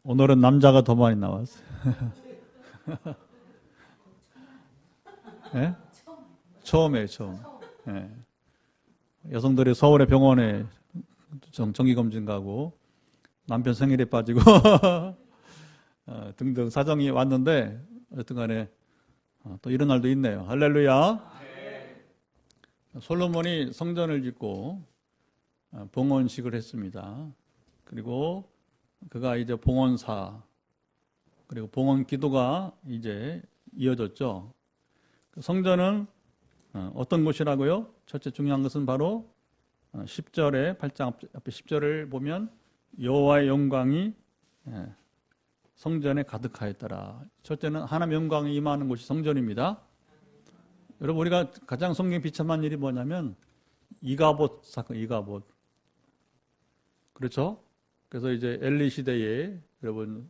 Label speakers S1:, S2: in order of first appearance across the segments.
S1: 오늘은 남자가 더 많이 나왔어요. 예? 처음. 예. 여성들이 서울의 병원에 정기검진 가고 남편 생일에 빠지고 등등 사정이 왔는데 어쨌든 간에 또 이런 날도 있네요. 할렐루야. 솔로몬이 성전을 짓고 봉헌식을 했습니다. 그리고 그가 이제 봉헌사 그리고 봉헌 기도가 이제 이어졌죠. 성전은 어떤 곳이라고요? 첫째 중요한 것은 바로 10절에 8장 앞에 10절을 보면 여호와의 영광이 성전에 가득하였더라. 첫째는 하나님의 영광이 임하는 곳이 성전입니다. 여러분 우리가 가장 성경에 비참한 일이 뭐냐면 이가봇 사건, 이가봇. 그렇죠? 그래서 이제 엘리 시대에 여러분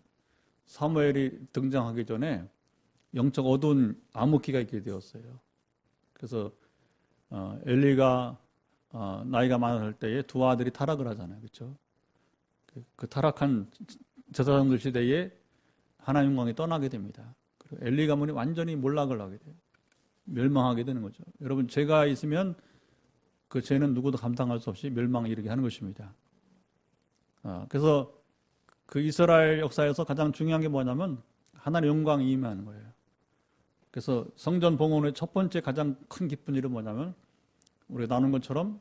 S1: 사무엘이 등장하기 전에 영적 어두운 암흑기가 있게 되었어요. 그래서 엘리가 나이가 많을 때에 두 아들이 타락을 하잖아요. 그렇죠? 그 타락한 제사장들 시대에 하나님 영광이 떠나게 됩니다. 그리고 엘리 가문이 완전히 몰락을 하게 돼요. 멸망하게 되는 거죠. 여러분 죄가 있으면 그 죄는 누구도 감당할 수 없이 멸망에 이르게 하는 것입니다. 그래서 그 이스라엘 역사에서 가장 중요한 게 뭐냐면 하나님의 영광이 임하는 거예요. 그래서 성전 봉헌의 첫 번째 가장 큰 기쁜 일은 뭐냐면 우리가 나눈 것처럼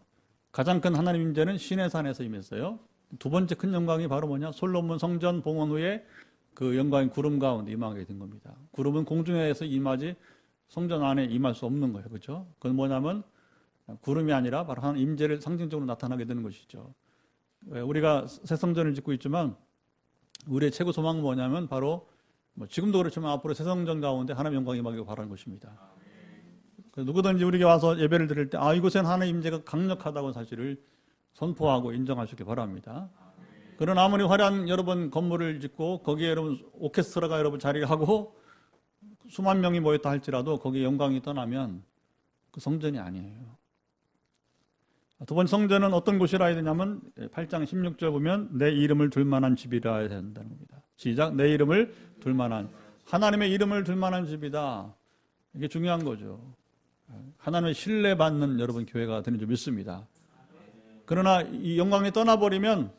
S1: 가장 큰 하나님 임재는 시내산에서 임했어요. 두 번째 큰 영광이 바로 뭐냐? 솔로몬 성전 봉헌 후에 그 영광이 구름 가운데 임하게 된 겁니다. 구름은 공중에서 임하지 성전 안에 임할 수 없는 거예요. 그렇죠? 그건 뭐냐면 구름이 아니라 바로 하나님 임재를 상징적으로 나타나게 되는 것이죠. 우리가 새 성전을 짓고 있지만 우리의 최고 소망은 뭐냐면 바로 지금도 그렇지만 앞으로 새 성전 가운데 하나님의 영광이 임하기를 바라는 것입니다. 누구든지 우리에게 와서 예배를 드릴 때 이곳에는 하나님의 임재가 강력하다고 사실을 선포하고 인정하시기 바랍니다. 그러나 아무리 화려한 여러분 건물을 짓고 거기에 여러분 오케스트라가 여러분 자리하고 수만 명이 모였다 할지라도 거기에 영광이 떠나면 그 성전이 아니에요. 두 번째 성전은 어떤 곳이라 해야 되냐면 8장 16절 보면 내 이름을 둘 만한 집이라 해야 된다는 겁니다. 시작. 내 이름을 둘 만한, 하나님의 이름을 둘 만한 집이다. 이게 중요한 거죠. 하나님의 신뢰받는 여러분 교회가 되는 줄 믿습니다. 그러나 이 영광이 떠나버리면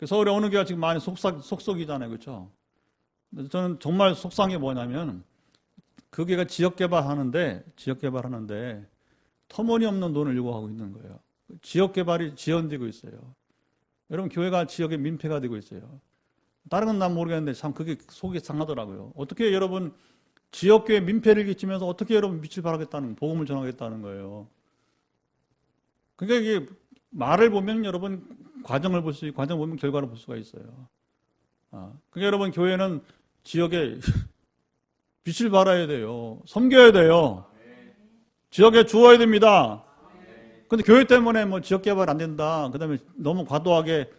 S1: 서울에 어느 교회가 지금 많이 속속이잖아요. 그렇죠? 저는 정말 속상한 게 뭐냐면 그 교회가 지역개발하는데 터무니없는 돈을 요구하고 있는 거예요. 지역개발이 지연되고 있어요. 여러분 교회가 지역의 민폐가 되고 있어요. 다른 건 난 모르겠는데 참 그게 속이 상하더라고요. 어떻게 여러분 지역교회 민폐를 끼치면서 어떻게 여러분 빛을 발하겠다는 복음을 전하겠다는 거예요. 그러니까 이게 말을 보면 여러분 과정을 볼 수 있고 과정을 보면 결과를 볼 수가 있어요. 그러니까 여러분 교회는 지역에 빛을 발해야 돼요. 섬겨야 돼요. 지역에 주어야 됩니다. 근데 교회 때문에 뭐 지역 개발 안 된다. 그다음에 너무 과도하게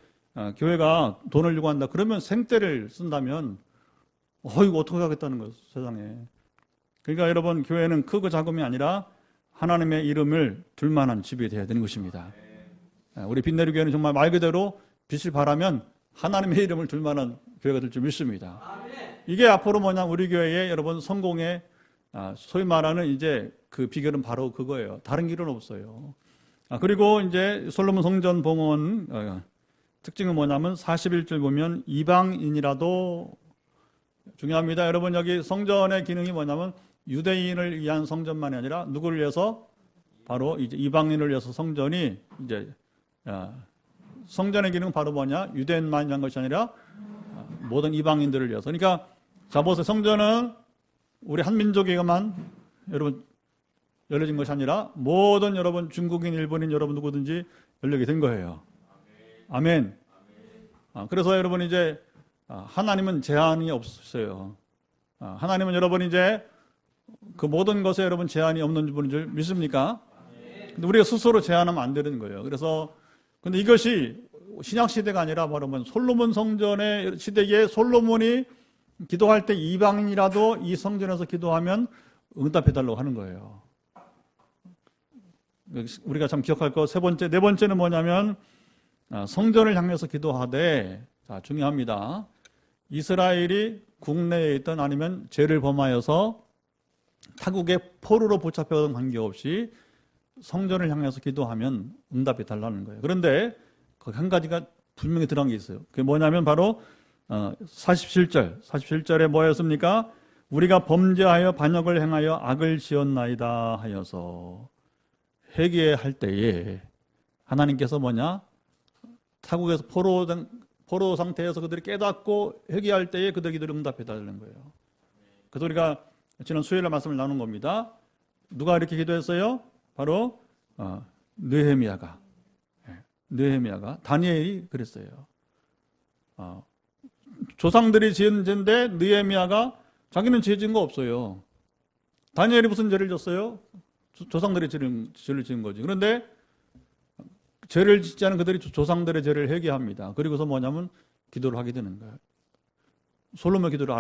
S1: 교회가 돈을 요구한다. 그러면 생떼를 쓴다면 이거 어떻게 하겠다는 거예요, 세상에. 그러니까 여러분 교회는 크고 작음이 아니라 하나님의 이름을 둘 만한 집이 되어야 되는 것입니다. 우리 빛내리 교회는 정말 말 그대로 빛을 발하면 하나님의 이름을 둘 만한 교회가 될 줄 믿습니다. 이게 앞으로 뭐냐, 우리 교회의 여러분 성공의 소위 말하는 이제 그 비결은 바로 그거예요. 다른 길은 없어요. 그리고 이제 솔로몬 성전 봉헌 특징은 뭐냐면 41절 보면 이방인이라도 중요합니다. 여러분 여기 성전의 기능이 뭐냐면 유대인을 위한 성전만이 아니라 누구를 위해서? 바로 이제 이방인을 위해서 성전이 이제 성전의 기능은 바로 뭐냐? 유대인만이 위한 것이 아니라 모든 이방인들을 위해서. 그러니까 자 보세요. 성전은 우리 한민족에게만 여러분 열려진 것이 아니라 모든 여러분 중국인, 일본인 여러분 누구든지 열리게 된 거예요. 아멘. 그래서 여러분 이제 하나님은 제한이 없어요. 하나님은 여러분 이제 그 모든 것에 여러분 제한이 없는 분인 줄 믿습니까? 근데 우리가 스스로 제한하면 안 되는 거예요. 그래서 근데 이것이 신약 시대가 아니라 바로 솔로몬 성전의 시대에 솔로몬이 기도할 때 이방인이라도 이 성전에서 기도하면 응답해달라고 하는 거예요. 우리가 참 기억할 거 네 번째는 뭐냐면 성전을 향해서 기도하되 자, 중요합니다. 이스라엘이 국내에 있던 아니면 죄를 범하여서 타국의 포로로 붙잡혀온 관계없이 성전을 향해서 기도하면 응답이 달라는 거예요. 그런데 거기 한 가지가 분명히 들어간 게 있어요. 그게 뭐냐면 바로 47절에 뭐였습니까? 우리가 범죄하여 반역을 행하여 악을 지었나이다 하여서 회개할 때에 하나님께서 뭐냐? 타국에서 포로 상태에서 그들이 깨닫고 회개할 때에 그들 기도를 응답해 달라는 거예요. 그래서 우리가 지난 수요일에 말씀을 나눈 겁니다. 누가 이렇게 기도했어요? 바로 느헤미야가 다니엘이 그랬어요. 조상들이 지은 죄인데 느헤미야가 자기는 죄 지은 거 없어요. 다니엘이 무슨 죄를 졌어요? 조상들이 죄를 지은 거지. 그런데 죄를 짓지 않은 그들이 조상들의 죄를 회개합니다. 그리고서 뭐냐면 기도를 하게 되는 거예요. 솔로몬 기도를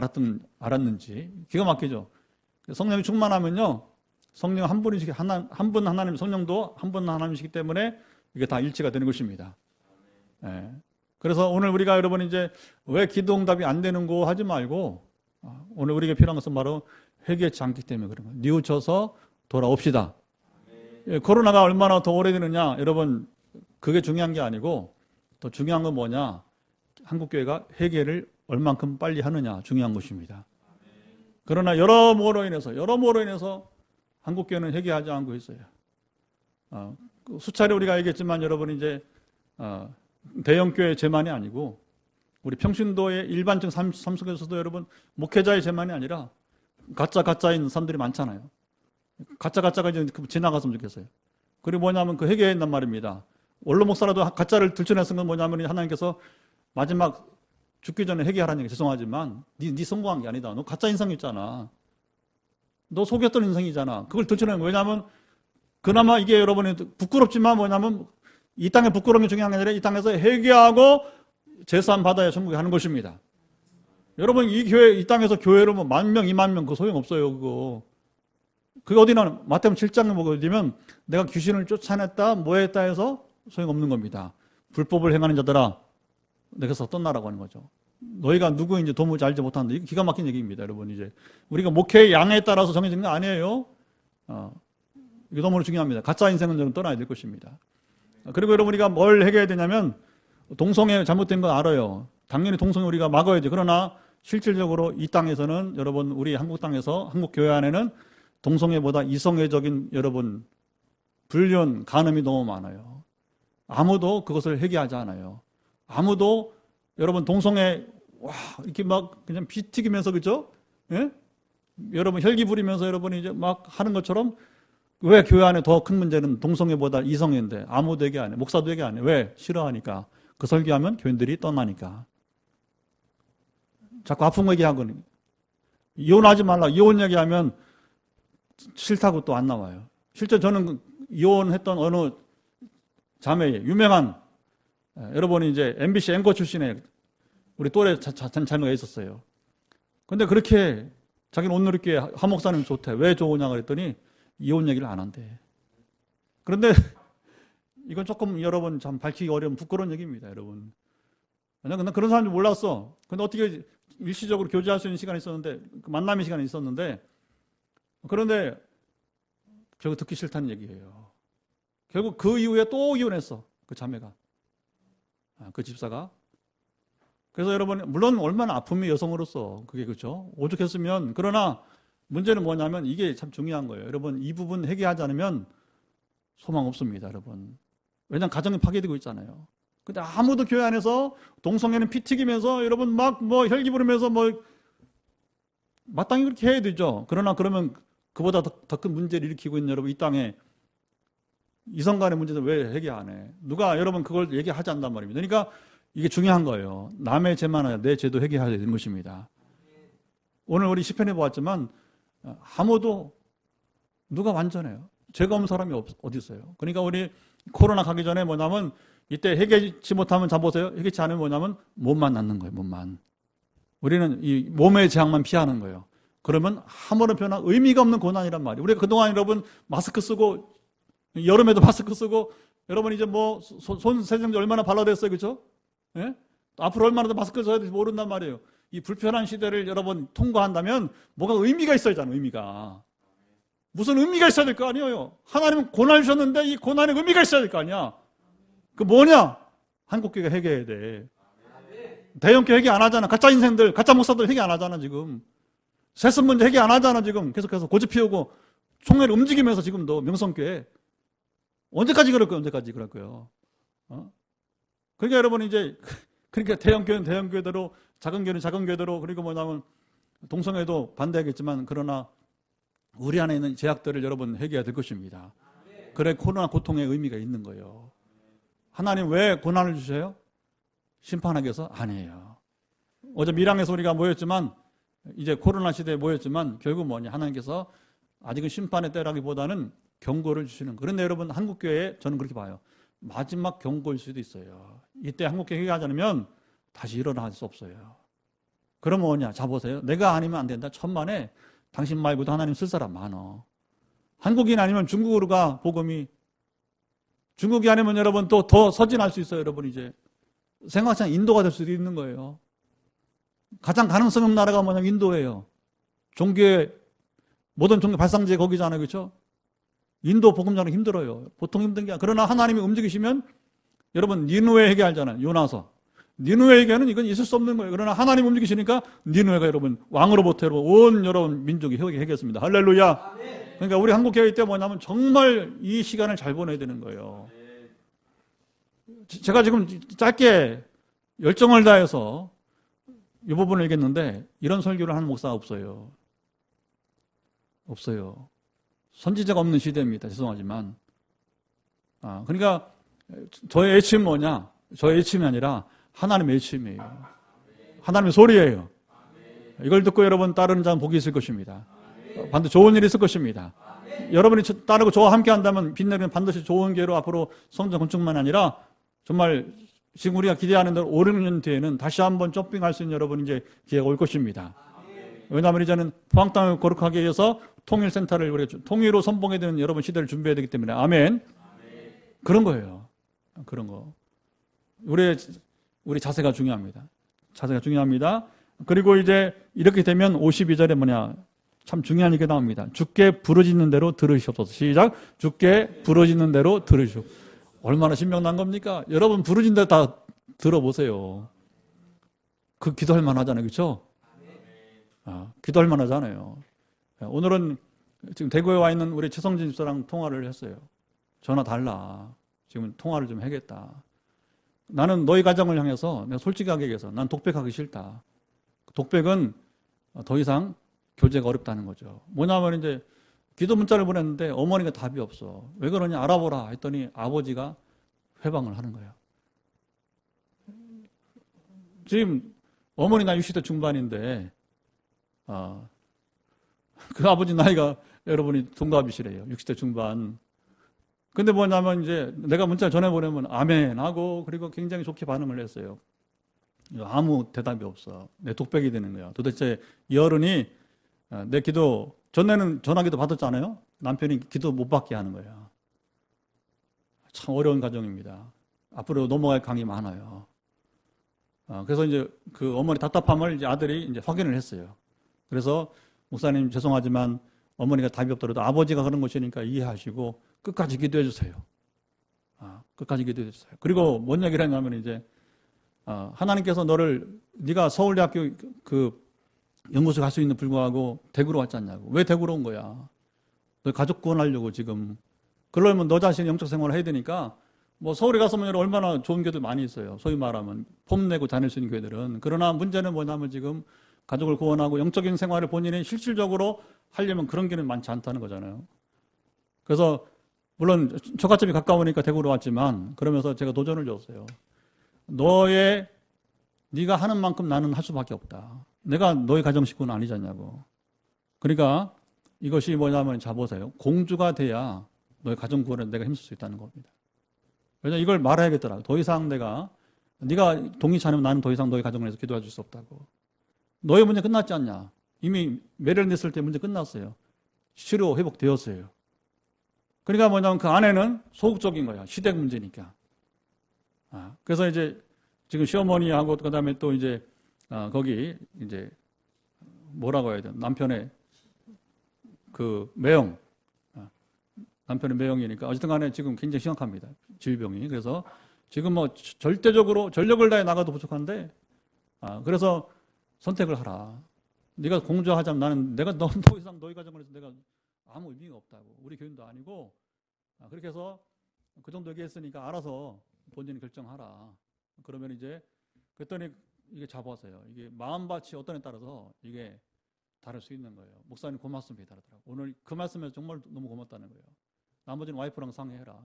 S1: 알았는지 기가 막히죠. 성령이 충만하면요, 성령 한 분이시기 한 분 하나님, 성령도 한 분 하나님이시기 때문에 이게 다 일치가 되는 것입니다. 예. 그래서 오늘 우리가 여러분 이제 왜 기도 응답이 안 되는 거 하지 말고 오늘 우리에게 필요한 것은 바로 회개치 않기 때문에 그런 거예요. 뉘우쳐서 돌아옵시다. 예, 코로나가 얼마나 더 오래되느냐, 여러분 그게 중요한 게 아니고 더 중요한 건 뭐냐, 한국교회가 회개를 얼만큼 빨리 하느냐 중요한 것입니다. 그러나 여러모로 인해서 한국교회는 회개하지 않고 있어요. 수차례 우리가 얘기했지만 여러분 이제 대형교회 죄만이 아니고 우리 평신도의 일반적 삶 속에서도 여러분 목회자의 죄만이 아니라 가짜인 사람들이 많잖아요. 가짜가 이제 지나갔으면 좋겠어요. 그리고 뭐냐면 그 회개한단 말입니다. 원로 목사라도 가짜를 들춰냈은 건 뭐냐면 하나님께서 마지막 죽기 전에 회개하라는 얘기, 죄송하지만 네 성공한 게 아니다. 너 가짜 인성 있잖아. 너 속였던 인성이잖아. 그걸 들춰낸 거예요. 왜냐하면 그나마 이게 여러분이 부끄럽지만 뭐냐면 이 땅의 부끄러움이 중요한 게 아니라 이 땅에서 회개하고 제사함 받아야 천국에 하는 것입니다. 여러분 이 땅에서 교회로 뭐 10,000명, 20,000명 그거 소용없어요. 그게 어디나 마태복음 7장에 보게 되면 내가 귀신을 쫓아냈다 뭐 했다 해서 소용없는 겁니다. 불법을 행하는 자들아 내게서 떠나라고 하는 거죠. 너희가 누구인지 도무지 알지 못한다. 이게 기가 막힌 얘기입니다. 여러분 이제 우리가 목회의 양에 따라서 정해진 거 아니에요. 이게 너무 중요합니다. 가짜 인생은 여러분 떠나야 될 것입니다. 그리고 여러분 우리가 뭘 해결해야 되냐면 동성애 잘못된 건 알아요. 당연히 동성애 우리가 막아야지. 그러나 실질적으로 이 땅에서는 여러분 우리 한국 땅에서 한국 교회 안에는 동성애보다 이성애적인 여러분 불륜, 간음이 너무 많아요. 아무도 그것을 회개하지 않아요. 아무도 여러분 동성애 이렇게 막 그냥 피 튀기면서 그죠? 예? 여러분 혈기 부리면서 여러분이 이제 막 하는 것처럼 왜 교회 안에 더 큰 문제는 동성애보다 이성애인데 아무도 얘기 안 해. 목사도 얘기 안 해. 왜? 싫어하니까. 그 설교하면 교인들이 떠나니까. 자꾸 아픈 거 얘기하거든요. 이혼하지 말라. 이혼 얘기하면 싫다고 또 안 나와요. 실제 저는 이혼했던 어느 자매의 유명한 여러분이 이제 MBC 앵커 출신의 우리 또래 자녀가 있었어요. 근데 그렇게 자기는 온누리교회 하목사님 좋대. 왜 좋으냐 그랬더니 이혼 얘기를 안 한대. 그런데 이건 조금 여러분 참 밝히기 어려운 부끄러운 얘기입니다, 여러분. 난 그런 사람인지 몰랐어. 근데 어떻게 일시적으로 교제할 수 있는 시간이 있었는데, 만남의 시간이 있었는데, 그런데 결국 듣기 싫다는 얘기예요. 결국 그 이후에 또 이혼했어, 그 자매가. 그 집사가. 그래서 여러분, 물론 얼마나 아픔이 여성으로서 그게 그렇죠. 오죽했으면, 그러나 문제는 뭐냐면 이게 참 중요한 거예요. 여러분, 이 부분 해결하지 않으면 소망 없습니다, 여러분. 왜냐하면 가정이 파괴되고 있잖아요. 근데 아무도 교회 안에서 동성애는 피 튀기면서 여러분 막 뭐 혈기 부르면서 뭐 마땅히 그렇게 해야 되죠. 그러나 그러면 그보다 더 큰 문제를 일으키고 있는 여러분 이 땅에 이성 간의 문제는 왜 해결 안 해? 누가 여러분 그걸 얘기하지 않단 말입니다. 그러니까 이게 중요한 거예요. 남의 죄만 아니라 내 죄도 해결해야 되는 것입니다. 오늘 우리 시편에 보았지만 아무도 누가 완전해요. 죄가 없는 사람이 어디 있어요. 그러니까 우리 코로나 가기 전에 뭐냐면 이때 해결치 못하면 잡으세요. 해결치 않으면 뭐냐면 몸만 낫는 거예요. 몸만. 우리는 이 몸의 재앙만 피하는 거예요. 그러면 아무런 변화 의미가 없는 고난이란 말이에요. 우리가 그동안 여러분 마스크 쓰고 여름에도 마스크 쓰고 여러분 이제 뭐 손 세정제 얼마나 발라댔어요. 그렇죠? 예? 앞으로 얼마나 더 마스크를 써야 될지 모른단 말이에요. 이 불편한 시대를 여러분 통과한다면 뭐가 의미가 있어야 잖아요. 의미가. 무슨 의미가 있어야 될 거 아니에요. 하나님은 고난을 주셨는데 이 고난에 의미가 있어야 될 거 아니야. 그 뭐냐? 한국교회가 회개해야 돼. 대형교회 회개 안 하잖아. 가짜 인생들, 가짜 목사들 회개 안 하잖아 지금. 세습 문제 회개 안 하잖아 지금. 계속해서 고집 피우고 총회를 움직이면서 지금도 명성교회. 언제까지 그럴 거예요? 언제까지 그럴 거예요? 그러니까 여러분 이제 그러니까 대형교회는 대형교회대로, 작은 교회는 작은 교회대로, 그리고 뭐냐면 동성애도 반대하겠지만 그러나 우리 안에 있는 제약들을 여러분 회개해야 될 것입니다. 그래 코로나 고통의 의미가 있는 거예요. 하나님 왜 고난을 주셔요? 심판하기 위해서? 아니에요. 어제 밀양에서 우리가 모였지만 이제 코로나 시대에 모였지만 결국 뭐냐? 하나님께서 아직은 심판의 때라기보다는 경고를 주시는. 그런데 여러분 한국교회에 저는 그렇게 봐요. 마지막 경고일 수도 있어요. 이때 한국교회 회개하지 않으면 다시 일어날 수 없어요. 그럼 뭐냐? 자 보세요. 내가 아니면 안 된다. 천만에 당신 말고도 하나님 쓸 사람 많어. 한국인 아니면 중국으로 가 복음이. 중국이 아니면 여러분 또 더 서진할 수 있어요. 여러분 이제 생각상 인도가 될 수도 있는 거예요. 가장 가능성 없는 나라가 뭐냐면 인도예요. 종교의 모든 종교 발상지에 거기잖아요. 그렇죠? 인도 복음 전하기 힘들어요. 보통 힘든 게 아니라. 그러나 하나님이 움직이시면 여러분 니누에 회개하잖아요. 요나서. 니누에 회개는 이건 있을 수 없는 거예요. 그러나 하나님 움직이시니까 니누에가 여러분 왕으로부터 여러분 온 여러분 민족이 회개했습니다. 할렐루야. 그러니까 우리 한국교회 때 뭐냐면 정말 이 시간을 잘 보내야 되는 거예요. 제가 지금 짧게 열정을 다해서 이 부분을 얘기했는데 이런 설교를 하는 목사가 없어요. 없어요. 선지자가 없는 시대입니다. 죄송하지만. 그러니까 저의 애침은 뭐냐? 저의 애침이 아니라 하나님의 애침이에요. 하나님의 소리예요. 이걸 듣고 여러분 따르는 자는 복이 있을 것입니다. 반드시 좋은 일이 있을 것입니다. 여러분이 따르고 저와 함께 한다면 빛내는 반드시 좋은 기회로 앞으로 성전 건축만 아니라 정말 지금 우리가 기대하는 대로 5, 6년 뒤에는 다시 한번 점핑할 수 있는 여러분 이제 기회가 올 것입니다. 왜냐하면 이제는 포항 땅을 거룩하게 위해서 통일센터를 우리가 통일로 선봉해야 되는 여러분 시대를 준비해야 되기 때문에 아멘. 그런 거예요. 그런 거. 우리 자세가 중요합니다. 자세가 중요합니다. 그리고 이제 이렇게 되면 52절에 뭐냐? 참 중요한 얘기가 나옵니다. 주께 부르짖는 대로 들으시옵소서. 시작. 주께 부르짖는 대로 들으시옵소서. 얼마나 신명난 겁니까? 여러분 부르짖는 대로 다 들어보세요. 그 기도할 만하잖아요. 그렇죠? 기도할 만하잖아요. 오늘은 지금 대구에 와 있는 우리 최성진 집사랑 통화를 했어요. 전화 달라. 지금 통화를 좀 해야겠다. 나는 너희 가정을 향해서 내가 솔직하게 얘기해서 난 독백하기 싫다. 독백은 더 이상 교제가 어렵다는 거죠. 뭐냐면 이제 기도 문자를 보냈는데 어머니가 답이 없어. 왜 그러냐 알아보라 했더니 아버지가 회방을 하는 거예요. 지금 어머니 나이 60대 중반인데 그 아버지 나이가 여러분이 동갑이시래요. 60대 중반. 근데 뭐냐면 이제 내가 문자를 전해보내면 아멘 하고 그리고 굉장히 좋게 반응을 했어요. 아무 대답이 없어. 내 독백이 되는 거야. 도대체 이 어른이 내 기도, 전에는 전화기도 받았잖아요. 남편이 기도 못 받게 하는 거야. 참 어려운 가정입니다. 앞으로 넘어갈 강이 많아요. 그래서 이제 그 어머니 답답함을 이제 아들이 이제 확인을 했어요. 그래서 목사님 죄송하지만 어머니가 답이 없더라도 아버지가 그런 것이니까 이해하시고 끝까지 기도해 주세요. 끝까지 기도해 주세요. 그리고 뭔 얘기를 했냐면 이제 하나님께서 네가 서울대학교 그 연구소 갈 수 있는 불구하고 대구로 왔지 않냐고. 왜 대구로 온 거야? 너 가족 구원하려고 지금. 그러려면 너 자신이 영적 생활을 해야 되니까 뭐 서울에 가서면 얼마나 좋은 교회들 많이 있어요. 소위 말하면 폼내고 다닐 수 있는 교회들은. 그러나 문제는 뭐냐면 지금 가족을 구원하고 영적인 생활을 본인이 실질적으로 하려면 그런 길은 많지 않다는 거잖아요. 그래서 물론 처갓집이 가까우니까 대구로 왔지만 그러면서 제가 도전을 줬어요. 네가 하는 만큼 나는 할 수밖에 없다. 내가 너의 가정 식구는 아니잖냐고. 그러니까 이것이 뭐냐면 자 보세요. 공주가 돼야 너의 가정 구원에 내가 힘쓸 수 있다는 겁니다. 왜냐면 이걸 말해야겠더라. 더 이상 네가 동의치 않으면 나는 더 이상 너의 가정을 위해서 기도해 줄 수 없다고. 너의 문제 끝났지 않냐. 이미 매련됐을 때 문제 끝났어요. 치료 회복되었어요. 그러니까 뭐냐면 그 아내는 소극적인 거야. 시댁 문제니까. 그래서 이제 지금 시어머니하고 그다음에 또 이제 거기 이제 뭐라고 해야 되나 남편의 그 매형 남편의 매형이니까 어쨌든 간에 지금 굉장히 심각합니다. 질병이. 그래서 지금 뭐 절대적으로 전력을 다해 나가도 부족한데 그래서 선택을 하라. 네가 공조하자면 나는 내가 더 이상 너희 가정을 해서 내가 아무 의미가 없다고. 우리 교인도 아니고 그렇게 해서 그 정도 얘기했으니까 알아서 본인이 결정하라. 그러면 이제 그랬더니 이게 잡아서요. 이게 마음밭이 어떤에 따라서 이게 다를 수 있는 거예요. 목사님 고맙습니다. 오늘 그 말씀에 정말 너무 고맙다는 거예요. 나머지는 와이프랑 상의해라.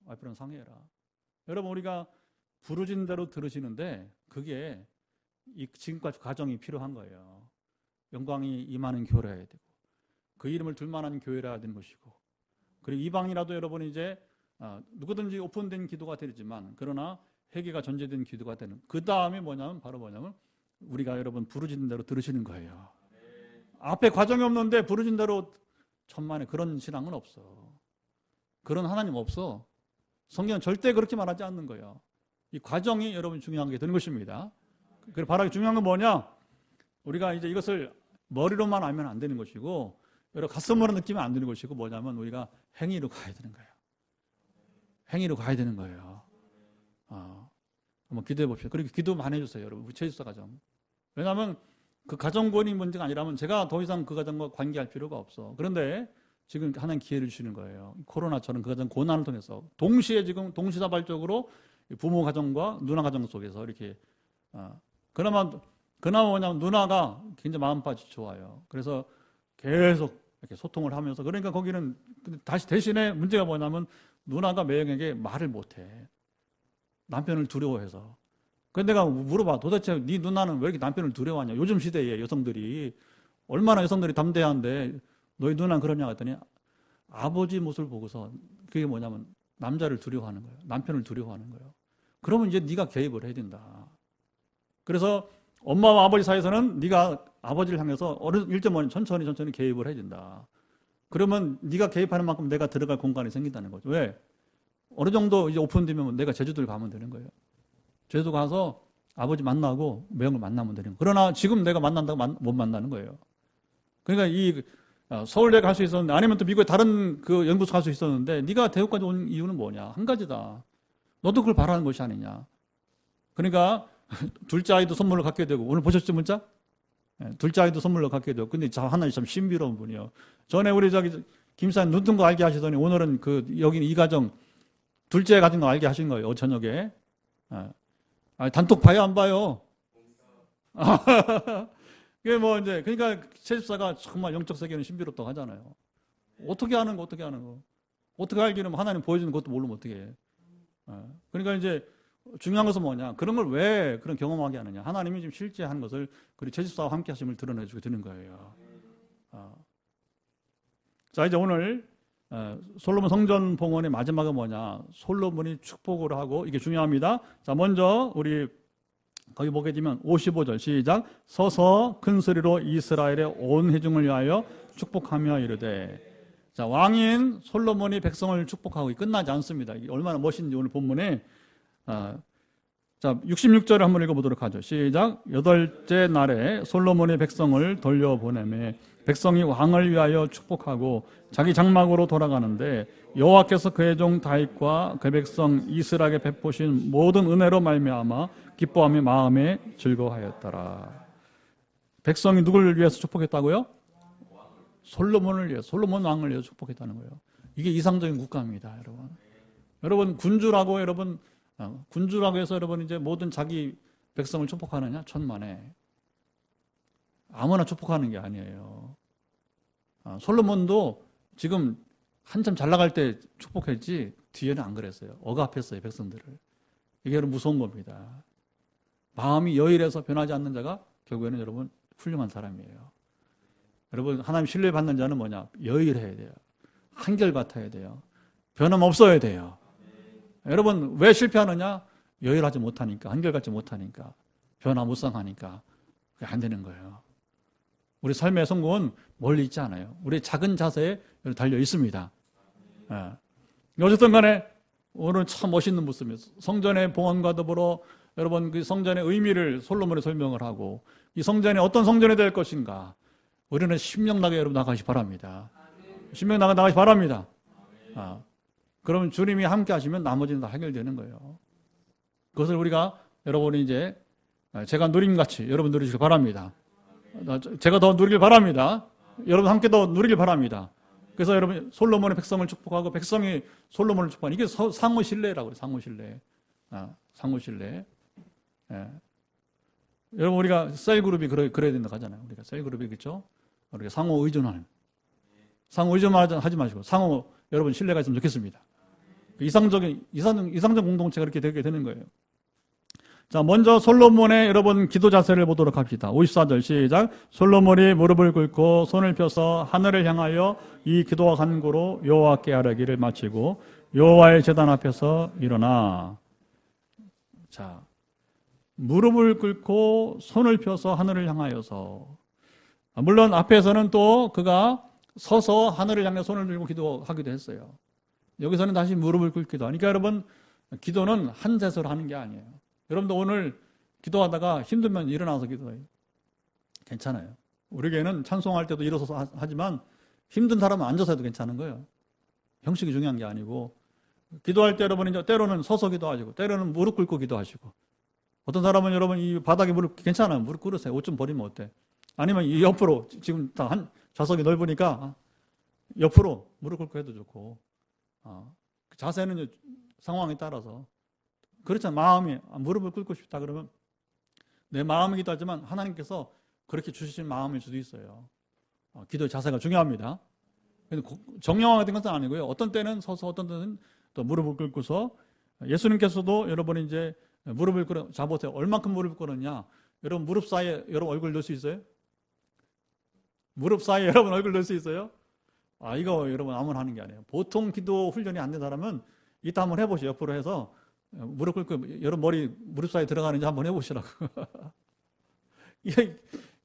S1: 와이프랑 상의해라. 여러분 우리가 부르짖는 대로 들으시는데 그게 지금까지 과정이 필요한 거예요. 영광이 임하는 교회라야 되고 그 이름을 둘만한 교회라야 되는 것이고 그리고 이방이라도 여러분 이제 누구든지 오픈된 기도가 되지만 그러나 회개가 전제된 기도가 되는 그 다음에 뭐냐면 바로 뭐냐면 우리가 여러분 부르짖는 대로 들으시는 거예요. 앞에 과정이 없는데 부르짖는 대로 천만에 그런 신앙은 없어. 그런 하나님 없어. 성경은 절대 그렇게 말하지 않는 거예요. 이 과정이 여러분 중요한 게 되는 것입니다. 그리고 바로 중요한 건 뭐냐? 우리가 이제 이것을 머리로만 알면 안 되는 것이고 여러 가슴으로 느끼면 안 되는 것이고 뭐냐면 우리가 행위로 가야 되는 거예요. 행위로 가야 되는 거예요. 한번 기도해 봅시다. 그리고 기도 많이 해주세요. 여러분. 우리 제주사 가정. 왜냐하면 그 가정권이 문제가 아니라면 제가 더 이상 그 가정과 관계할 필요가 없어. 그런데 지금 하나님 기회를 주시는 거예요. 코로나처럼 그 가정 고난을 통해서 동시에 지금 동시다발적으로 부모 가정과 누나 가정 속에서 이렇게 그나마 뭐냐면 누나가 굉장히 마음밭이 좋아요. 그래서 계속 이렇게 소통을 하면서 그러니까 거기는 다시 대신에 문제가 뭐냐면 누나가 매형에게 말을 못해. 남편을 두려워해서. 그런데 내가 물어봐. 도대체 네 누나는 왜 이렇게 남편을 두려워하냐. 요즘 시대에 여성들이 얼마나 여성들이 담대한데 너희 누나는 그러냐 했더니 아버지 모습을 보고서 그게 뭐냐면 남자를 두려워하는 거예요. 남편을 두려워하는 거예요. 그러면 이제 네가 개입을 해야 된다. 그래서 엄마와 아버지 사이에서는 네가 아버지를 향해서 일점 천천히 개입을 해야 된다. 그러면 네가 개입하는 만큼 내가 들어갈 공간이 생긴다는 거죠. 왜? 어느 정도 이제 오픈되면 내가 제주도를 가면 되는 거예요. 제주도 가서 아버지 만나고 매형을 만나면 되는 거예요. 그러나 지금 내가 만난다고 못 만나는 거예요. 그러니까 이 서울대 갈 수 있었는데 아니면 또 미국에 다른 그 연구소 갈 수 있었는데 네가 대구까지 온 이유는 뭐냐? 한 가지다. 너도 그걸 바라는 것이 아니냐. 그러니까 둘째 아이도 선물로 갖게 되고 오늘 보셨죠 문자? 둘째 아이도 선물로 갖게 되고 근데 하나님 참 신비로운 분이요. 전에 우리 김사님 눈 뜬 거 알게 하시더니 오늘은 여기 이 가정 둘째 가진 거 알게 하신 거예요. 저녁에. 단톡 봐요 안 봐요? 그게 뭐 이제 그러니까 세집사가 정말 영적 세계는 신비롭다고 하잖아요. 어떻게 하는 거 어떻게 알기는 하나님 보여주는 것도 모르면 어떻게 해. 그러니까 이제 중요한 것은 뭐냐 그런 걸 왜 그런 경험하게 하느냐 하나님이 지금 실제 하는 것을 그리고 세집사와 함께 하심을 드러내주게 되는 거예요. 자 이제 오늘 솔로몬 성전 봉헌의 마지막은 뭐냐 솔로몬이 축복을 하고 이게 중요합니다. 자 먼저 우리 거기 보게 되면 55절 시작 서서 큰 소리로 이스라엘의 온 회중을 위하여 축복하며 이르되 자 왕인 솔로몬이 백성을 축복하고 끝나지 않습니다. 이게 얼마나 멋있는지 오늘 본문에 자 66절을 한번 읽어보도록 하죠. 시작 여덟째 날에 솔로몬의 백성을 돌려보내매 백성이 왕을 위하여 축복하고 자기 장막으로 돌아가는데 여호와께서 그의 종 다윗과 그 백성 이스라엘에게 베푸신 모든 은혜로 말미암아 기뻐하며 마음에 즐거워하였더라. 백성이 누구를 위해서 축복했다고요? 솔로몬을 위해서 솔로몬 왕을 위해서 축복했다는 거예요. 이게 이상적인 국가입니다, 여러분. 여러분 군주라고 해서 여러분 이제 모든 자기 백성을 축복하느냐? 천만에. 아무나 축복하는 게 아니에요. 솔로몬도 지금 한참 잘 나갈 때 축복했지 뒤에는 안 그랬어요. 억압했어요, 백성들을. 이게 무서운 겁니다. 마음이 여일해서 변하지 않는 자가 결국에는 여러분 훌륭한 사람이에요. 여러분 하나님 신뢰받는 자는 뭐냐? 여일해야 돼요. 한결같아야 돼요. 변함없어야 돼요. 여러분 왜 실패하느냐? 여일하지 못하니까, 한결같지 못하니까, 변화무쌍하니까 그게 안 되는 거예요. 우리 삶의 성공은 멀리 있지 않아요. 우리 작은 자세에 달려 있습니다. 어쨌든 간에 오늘 참 멋있는 모습이에요. 성전의 봉헌과 더불어 여러분 그 성전의 의미를 솔로몬이 설명을 하고 이 성전이 어떤 성전이 될 것인가 우리는 신명나게 여러분 나가시 바랍니다. 신명나게 나가시 바랍니다. 그러면 주님이 함께 하시면 나머지는 다 해결되는 거예요. 그것을 우리가 여러분이 이제 제가 누림같이 여러분 누리시길 바랍니다. 제가 더 누리길 바랍니다. 여러분 함께 더 누리길 바랍니다. 그래서 여러분 솔로몬의 백성을 축복하고 백성이 솔로몬을 축복하는 이게 상호 신뢰라고 해요. 상호 신뢰. 상호 신뢰. 예. 여러분 우리가 셀그룹이 그래야 된다고 하잖아요. 우리가 셀그룹이 그렇죠? 우리가 상호 의존하는. 상호 의존만 하지 마시고 상호 여러분 신뢰가 있으면 좋겠습니다. 이상적 공동체가 이렇게 되게 되는 거예요. 자, 먼저 솔로몬의 여러분 기도 자세를 보도록 합시다. 54절 시작. 솔로몬이 무릎을 꿇고 손을 펴서 하늘을 향하여 이 기도와 간구로 여호와께 아뢰기를 마치고 여호와의 제단 앞에서 일어나. 자, 무릎을 꿇고 손을 펴서 하늘을 향하여서. 물론 앞에서는 또 그가 서서 하늘을 향해 손을 들고 기도하기도 했어요. 여기서는 다시 무릎을 꿇기도 하니까 여러분 기도는 한 자세로 하는 게 아니에요. 여러분도 오늘 기도하다가 힘들면 일어나서 기도해요. 괜찮아요. 우리에게는 찬송할 때도 일어서서 하지만 힘든 사람은 앉아서 해도 괜찮은 거예요. 형식이 중요한 게 아니고 기도할 때 여러분 이제 때로는 서서 기도하시고 때로는 무릎 꿇고 기도하시고 어떤 사람은 여러분 이 바닥에 무릎 괜찮아요. 무릎 꿇으세요. 옷 좀 버리면 어때? 아니면 이 옆으로 지금 다 한 좌석이 넓으니까 옆으로 무릎 꿇고 해도 좋고 자세는 상황에 따라서 그렇잖아요. 마음이 무릎을 꿇고 싶다 그러면 내 마음이기도 하지만 하나님께서 그렇게 주신 마음일 수도 있어요. 기도의 자세가 중요합니다. 정령화 같은 것은 아니고요. 어떤 때는 서서 어떤 때는 또 무릎을 꿇고서 예수님께서도 여러분이 이제 무릎을 꿇어 잡으세요. 얼만큼 무릎을 꿇었냐? 여러분 무릎 사이에 여러분 얼굴 넣을 수 있어요? 무릎 사이에 여러분 얼굴 넣을 수 있어요? 이거 여러분 아무나 하는 게 아니에요. 보통 기도 훈련이 안 된 사람은 이따 한번 해보시죠. 옆으로 해서 무릎 꿇고 여러분 머리 무릎 사이에 들어가는지 한번 해보시라고.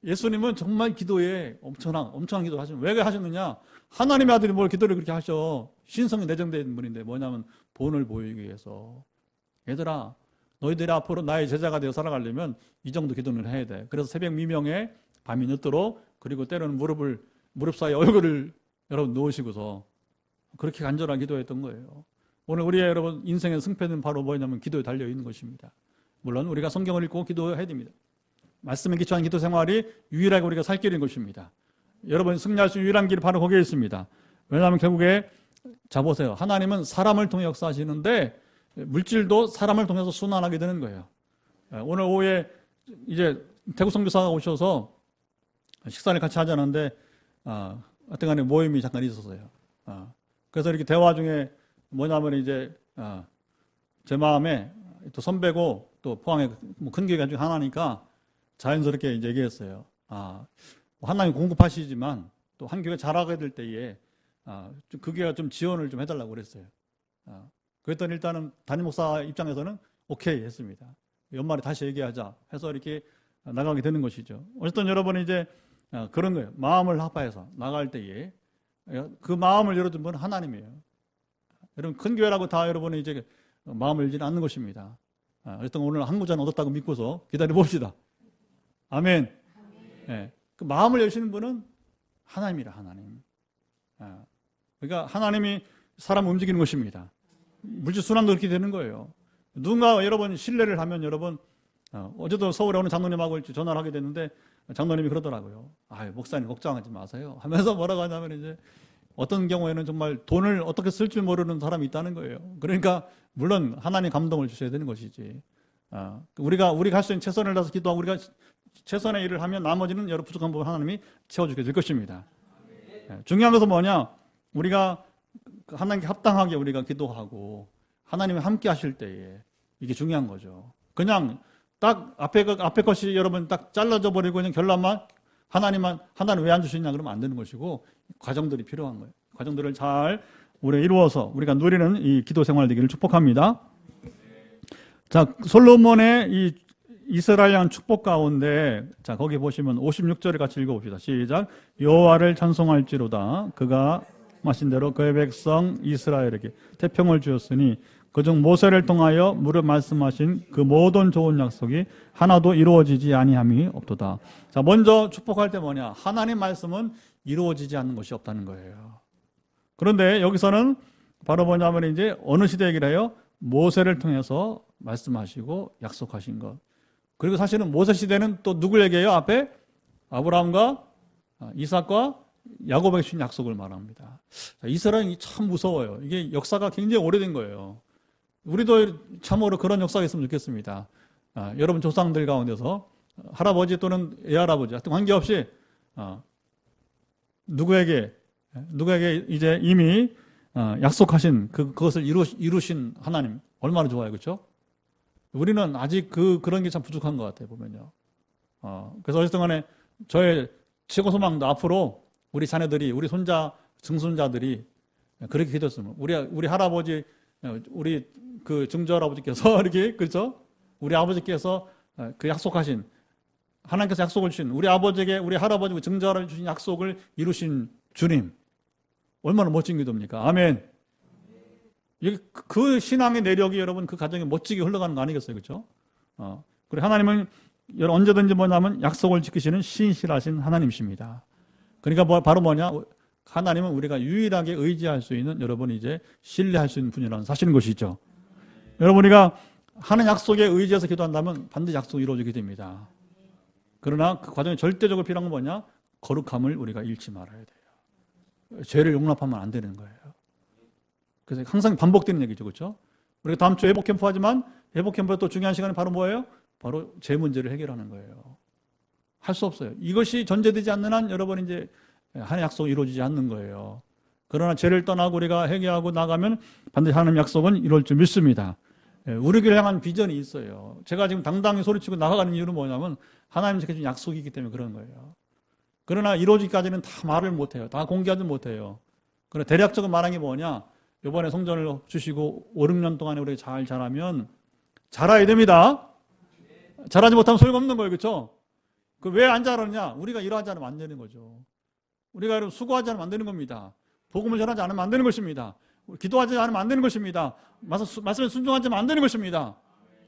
S1: 예수님은 정말 기도에 엄청난 기도를 하시는. 왜 하셨느냐? 하나님의 아들이 뭘 기도를 그렇게 하셔. 신성이 내정된 분인데 뭐냐면 본을 보이기 위해서. 얘들아, 너희들이 앞으로 나의 제자가 되어 살아가려면 이 정도 기도는 해야 돼. 그래서 새벽 미명에 밤이 늦도록 그리고 때로는 무릎 사이에 얼굴을 여러분 놓으시고서 그렇게 간절한 기도했던 거예요. 오늘 우리의 여러분 인생의 승패는 바로 뭐냐면 기도에 달려 있는 것입니다. 물론 우리가 성경을 읽고 기도해야 됩니다. 말씀에 기초한 기도 생활이 유일하게 우리가 살 길인 것입니다. 여러분 승리할 수 유일한 길이 바로 거기에 있습니다. 왜냐하면 결국에 자 보세요. 하나님은 사람을 통해 역사하시는데 물질도 사람을 통해서 순환하게 되는 거예요. 오늘 오후에 이제 대구 선교사가 오셔서 식사를 같이 하자는데 어떤 간에 모임이 잠깐 있었어요. 그래서 이렇게 대화 중에 뭐냐면 이제 제 마음에 또 선배고 또 포항에 큰 교회가 중에 하나니까 자연스럽게 이제 얘기했어요. 하나님 공급하시지만 또 한 교회 잘하게 될 때에 그 교회가 좀 지원을 좀 해달라고 그랬어요. 그랬더니 일단은 담임 목사 입장에서는 오케이 했습니다. 연말에 다시 얘기하자 해서 이렇게 나가게 되는 것이죠. 어쨌든 여러분이 이제 그런 거예요. 마음을 합하여서 나갈 때에 그 마음을 열어준 분은 하나님이에요. 여러분 큰 교회라고 다 여러분이 이제 마음을 열지는 않는 것입니다. 어쨌든 오늘 항구전 얻었다고 믿고서 기다려 봅시다. 아멘. 네. 그 마음을 여시는 분은 하나님이라 하나님. 그러니까 하나님이 사람 움직이는 것입니다. 물질 순환도 그렇게 되는 거예요. 누군가 여러분 신뢰를 하면 여러분 어제도 서울에 오는 장로님하고 전화를 하게 됐는데 장로님이 그러더라고요. 목사님 걱정하지 마세요 하면서 뭐라고 하냐면 이제 어떤 경우에는 정말 돈을 어떻게 쓸 줄 모르는 사람이 있다는 거예요. 그러니까 물론 하나님 감동을 주셔야 되는 것이지. 우리가 할 수 있는 최선을 다해서 기도하고 우리가 최선의 일을 하면 나머지는 여러 부족한 부분 하나님이 채워주게 될 것입니다. 중요한 것은 뭐냐? 우리가 하나님께 합당하게 우리가 기도하고 하나님이 함께 하실 때에 이게 중요한 거죠. 그냥 딱 앞에 것이 여러분 딱 잘라져 버리고 그냥 결론만 하나님 왜 안 주시냐 그러면 안 되는 것이고 과정들이 필요한 거예요. 과정들을 잘 우리가 이루어서 우리가 누리는 이 기도 생활 되기를 축복합니다. 자, 솔로몬의 이 이스라엘 향한 축복 가운데 자 거기 보시면 56절을 같이 읽어봅시다. 시작. 여호와를 찬송할지로다. 그가 마신 대로 그의 백성 이스라엘에게 태평을 주었으니 그중 모세를 통하여 무릇 말씀하신 그 모든 좋은 약속이 하나도 이루어지지 아니함이 없도다. 자, 먼저 축복할 때 뭐냐? 하나님 말씀은 이루어지지 않는 것이 없다는 거예요. 그런데 여기서는 바로 뭐냐면 이제 어느 시대 얘기를 해요? 모세를 통해서 말씀하시고 약속하신 것. 그리고 사실은 모세 시대는 또 누굴 얘기해요? 앞에 아브라함과 이삭과 야곱에게 주신 약속을 말합니다. 자, 이스라엘이 참 무서워요. 이게 역사가 굉장히 오래된 거예요. 우리도 참으로 그런 역사가 있으면 좋겠습니다. 여러분 조상들 가운데서 할아버지 또는 애할아버지 하여튼 관계없이 누구에게 이제 이미 약속하신 그것을 이루신 하나님 얼마나 좋아요, 그렇죠? 우리는 아직 그런 게 참 부족한 것 같아요, 보면요. 그래서 어쨌든 간에 저의 최고 소망도 앞으로 우리 자녀들이, 우리 손자, 증손자들이 그렇게 기도했으면 우리 할아버지, 우리 그 증조할아버지께서 이렇게, 그렇죠? 우리 아버지께서 그 약속하신, 하나님께서 약속을 주신, 우리 아버지에게, 우리 할아버지, 증조할아버지 주신 약속을 이루신 주님. 얼마나 멋진 기도입니까? 아멘. 그 신앙의 내력이 여러분 그 가정에 멋지게 흘러가는 거 아니겠어요? 그렇죠? 그리고 하나님은 언제든지 뭐냐면 약속을 지키시는 신실하신 하나님이십니다. 그러니까 바로 뭐냐? 하나님은 우리가 유일하게 의지할 수 있는, 여러분 이제 신뢰할 수 있는 분이라는 사실인 것이죠. 여러분 우리가 하는 약속에 의지해서 기도한다면 반드시 약속이 이루어지게 됩니다. 그러나 그 과정에 절대적으로 필요한 건 뭐냐? 거룩함을 우리가 잃지 말아야 돼요. 죄를 용납하면 안 되는 거예요. 그래서 항상 반복되는 얘기죠. 그렇죠? 우리가 다음 주에 회복 캠프 하지만 회복 캠프의 또 중요한 시간이 바로 뭐예요? 바로 죄 문제를 해결하는 거예요. 할 수 없어요. 이것이 전제되지 않는 한 여러분 이제 하나님의 약속이 이루어지지 않는 거예요. 그러나 죄를 떠나고 우리가 회개하고 나가면 반드시 하나님의 약속은 이룰 줄 믿습니다. 우리를 향한 비전이 있어요. 제가 지금 당당히 소리치고 나가가는 이유는 뭐냐면 하나님 지켜준 약속이 있기 때문에 그런 거예요. 그러나 이루어지기까지는 다 말을 못해요. 다 공개하지 못해요. 그러나 대략적으로 말한 게 뭐냐? 이번에 성전을 주시고 5, 6년 동안에 우리가 잘 자라면 자라야 됩니다. 잘하지 못하면 소용없는 거예요. 그렇죠? 그 왜 안 자라느냐? 우리가 일하지 않으면 안 되는 거죠. 우리가 여러분 수고하지 않으면 안 되는 겁니다. 복음을 전하지 않으면 안 되는 것입니다. 기도하지 않으면 안 되는 것입니다. 말씀에 순종하지 않으면 안 되는 것입니다.